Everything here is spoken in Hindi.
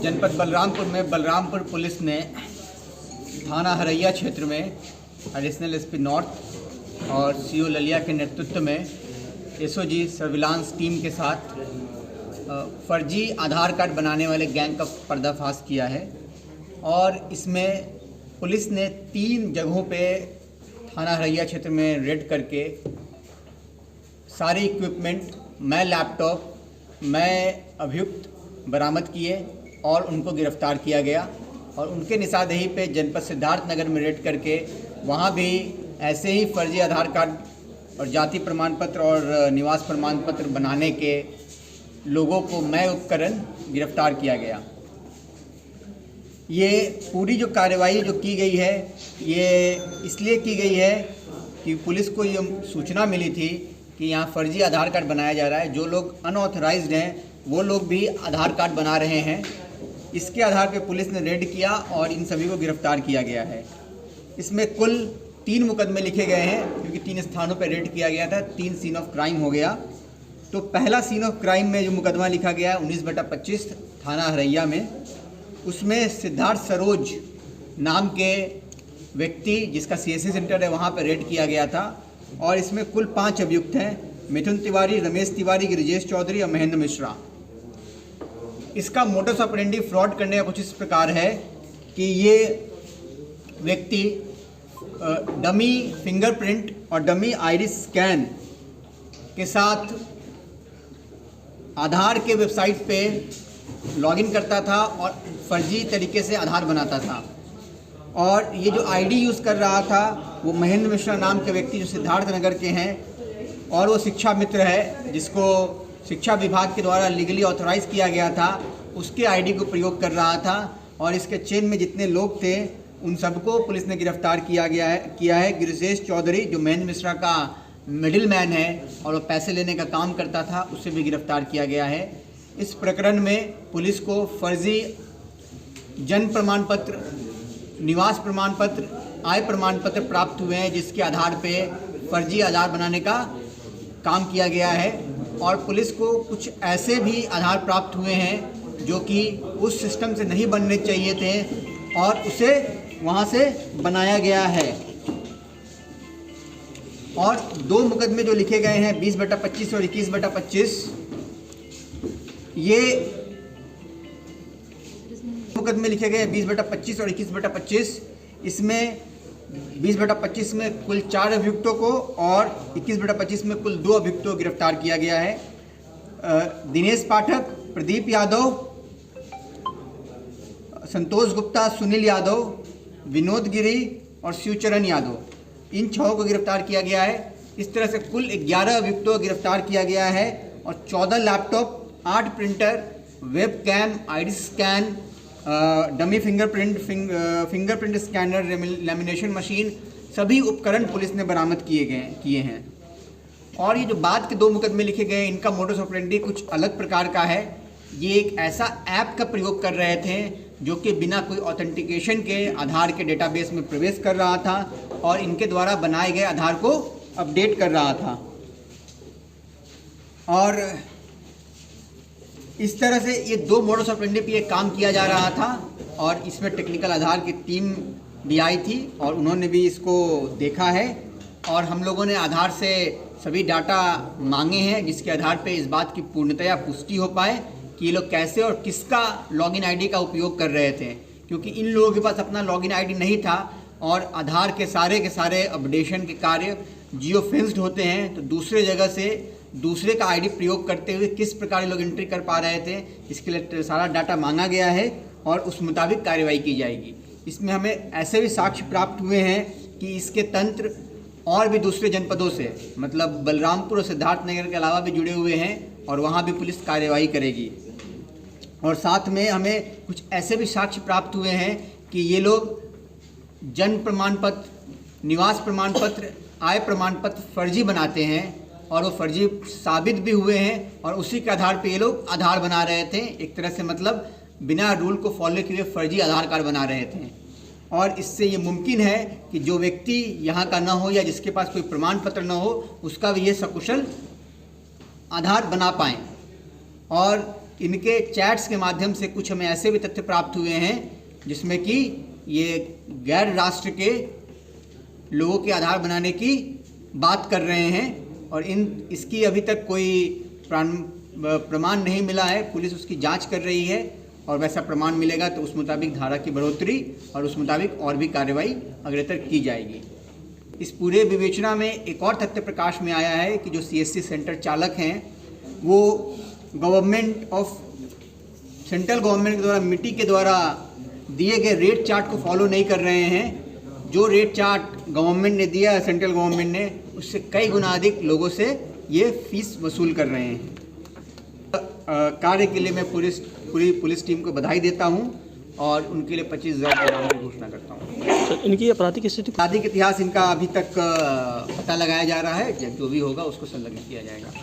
जनपद बलरामपुर में बलरामपुर पुलिस ने थाना हरैया क्षेत्र में एडिशनल एसपी नॉर्थ और सीओ ललिया के नेतृत्व में एसओजी सर्विलांस टीम के साथ फर्जी आधार कार्ड बनाने वाले गैंग का पर्दाफाश किया है। और इसमें पुलिस ने 3 जगहों पे थाना हरैया क्षेत्र में रेड करके सारे इक्विपमेंट, मैं लैपटॉप, मैं अभियुक्त बरामद किए और उनको गिरफ्तार किया गया। और उनके निशानदेही पे जनपद सिद्धार्थ नगर में रेड करके वहाँ भी ऐसे ही फर्जी आधार कार्ड और जाति प्रमाण पत्र और निवास प्रमाण पत्र बनाने के लोगों को मैं उपकरण गिरफ्तार किया गया। ये पूरी जो कार्रवाई जो की गई है ये इसलिए की गई है कि पुलिस को ये सूचना मिली थी कि यहाँ फर्जी आधार कार्ड बनाया जा रहा है। जो लोग अनऑथराइज्ड हैं वो लोग भी आधार कार्ड बना रहे हैं। इसके आधार पर पुलिस ने रेड किया और इन सभी को गिरफ्तार किया गया है। इसमेमें कुल 3 मुकदमे लिखे गए हैं क्योंकि 3 स्थानों पर रेड किया गया था। 3 सीन ऑफ क्राइम हो गया। तो पहला सीन ऑफ क्राइम में जो मुकदमा लिखा गया है 19/25 थाना हरैया में, उसमें सिद्धार्थ सरोज नाम के व्यक्ति जिसका सीएससी सेंटर है वहाँ पर रेड किया गया था। और इसमें कुल 5 अभियुक्त हैं, मिथुन तिवारी, रमेश तिवारी, गिरिजेश चौधरी और महेंद्र मिश्रा। इसका मोडस ऑपरेंडी फ्रॉड करने का कुछ इस प्रकार है कि ये व्यक्ति डमी फिंगरप्रिंट और डमी आइरिस स्कैन के साथ आधार के वेबसाइट पे लॉगिन करता था और फर्जी तरीके से आधार बनाता था। और ये जो आईडी यूज़ कर रहा था वो महेंद्र मिश्रा नाम के व्यक्ति जो सिद्धार्थ नगर के हैं और वो शिक्षा मित्र है जिसको शिक्षा विभाग के द्वारा लीगली ऑथराइज किया गया था, उसके आईडी को प्रयोग कर रहा था। और इसके चेन में जितने लोग थे उन सबको पुलिस ने गिरफ्तार किया है। गिरिजेश चौधरी जो महेंद्र मिश्रा का मिडिल मैन है और वो पैसे लेने का काम करता था, उसे भी गिरफ्तार किया गया है। इस प्रकरण में पुलिस को फर्जी जन्म प्रमाण पत्र, निवास प्रमाण पत्र, आय प्रमाण पत्र प्राप्त हुए हैं जिसके आधार पे फर्जी आधार बनाने का काम किया गया है। और पुलिस को कुछ ऐसे भी आधार प्राप्त हुए हैं जो कि उस सिस्टम से नहीं बनने चाहिए थे और उसे वहाँ से बनाया गया है। और 2 मुकदमे जो लिखे गए हैं 20/25 और 21/25, ये मुकदमे लिखे गए हैं 20/25 और 21/25। इसमें 20/25 में कुल 4 अभियुक्तों को और 21/25 में कुल 2 अभियुक्तों को गिरफ्तार किया गया है। दिनेश पाठक, प्रदीप यादव, संतोष गुप्ता, सुनील यादव, विनोद गिरी और शिवचरण यादव, इन 6 को गिरफ्तार किया गया है। इस तरह से कुल 11 अभियुक्तों को गिरफ्तार किया गया है और 14 laptop, 8 printer, webcam, ID scan, dummy fingerprint scanner, lamination machine, सभी उपकरण पुलिस ने बरामद किए हैं। और ये जो बाद के 2 मुकदमे लिखे गए इनका मोडस ऑपरेंडी कुछ अलग प्रकार का है। ये एक ऐसा ऐप का प्रयोग कर रहे थे जो कि बिना कोई ऑथेंटिकेशन के आधार के डेटाबेस में प्रवेश कर रहा था और इनके द्वारा बनाए गए आधार को अपडेट कर रहा था। और इस तरह से ये 2 मोडस ऑपरेंडी पे काम किया जा रहा था। और इसमें टेक्निकल आधार की टीम भी आई थी और उन्होंने भी इसको देखा है। और हम लोगों ने आधार से सभी डाटा मांगे हैं जिसके आधार पे इस बात की पूर्णतया पुष्टि हो पाए कि ये लोग कैसे और किसका लॉगिन आईडी का उपयोग कर रहे थे, क्योंकि इन लोगों के पास अपना लॉगिन आईडी नहीं था। और आधार के सारे अपडेशन के कार्य जियो फेंस्ड होते हैं, तो दूसरे जगह से दूसरे का आईडी प्रयोग करते हुए किस प्रकार लोग एंट्री कर पा रहे थे, इसके लिए सारा डाटा मांगा गया है और उस मुताबिक कार्रवाई की जाएगी। इसमें हमें ऐसे भी साक्ष्य प्राप्त हुए हैं कि इसके तंत्र और भी दूसरे जनपदों से, मतलब बलरामपुर और सिद्धार्थ नगर के अलावा भी जुड़े हुए हैं और वहाँ भी पुलिस कार्रवाई करेगी। और साथ में हमें कुछ ऐसे भी साक्ष्य प्राप्त हुए हैं कि ये लोग जन्म प्रमाण पत्र, निवास प्रमाण पत्र, आय प्रमाण पत्र फर्जी बनाते हैं और वो फर्जी साबित भी हुए हैं और उसी के आधार पे ये लोग आधार बना रहे थे। एक तरह से मतलब बिना रूल को फॉलो किए फर्जी आधार कार्ड बना रहे थे। और इससे ये मुमकिन है कि जो व्यक्ति यहाँ का ना हो या जिसके पास कोई प्रमाण पत्र ना हो उसका भी ये सकुशल आधार बना पाएँ। और इनके चैट्स के माध्यम से कुछ हमें ऐसे भी तथ्य प्राप्त हुए हैं जिसमें कि ये गैर राष्ट्र के लोगों के आधार बनाने की बात कर रहे हैं और इसकी अभी तक कोई प्रमाण नहीं मिला है। पुलिस उसकी जांच कर रही है और वैसा प्रमाण मिलेगा तो उस मुताबिक धारा की बढ़ोतरी और उस मुताबिक और भी कार्रवाई अग्रेतर की जाएगी। इस पूरे विवेचना में एक और तथ्य प्रकाश में आया है कि जो CSC सेंटर चालक हैं वो सेंट्रल गवर्नमेंट के द्वारा मिट्टी के द्वारा दिए गए रेट चार्ट को फॉलो नहीं कर रहे हैं। जो रेट चार्ट गवर्नमेंट ने दिया है, सेंट्रल गवर्नमेंट ने, उससे कई गुना अधिक लोगों से ये फीस वसूल कर रहे हैं। कार्य के लिए मैं पूरी पुलिस टीम को बधाई देता हूं और उनके लिए 25,000 इनाम की घोषणा करता हूं। सर, इनकी आपराधिक स्थिति, आपराधिक इतिहास इनका अभी तक पता लगाया जा रहा है। जब जो भी होगा उसको संलग्न किया जाएगा।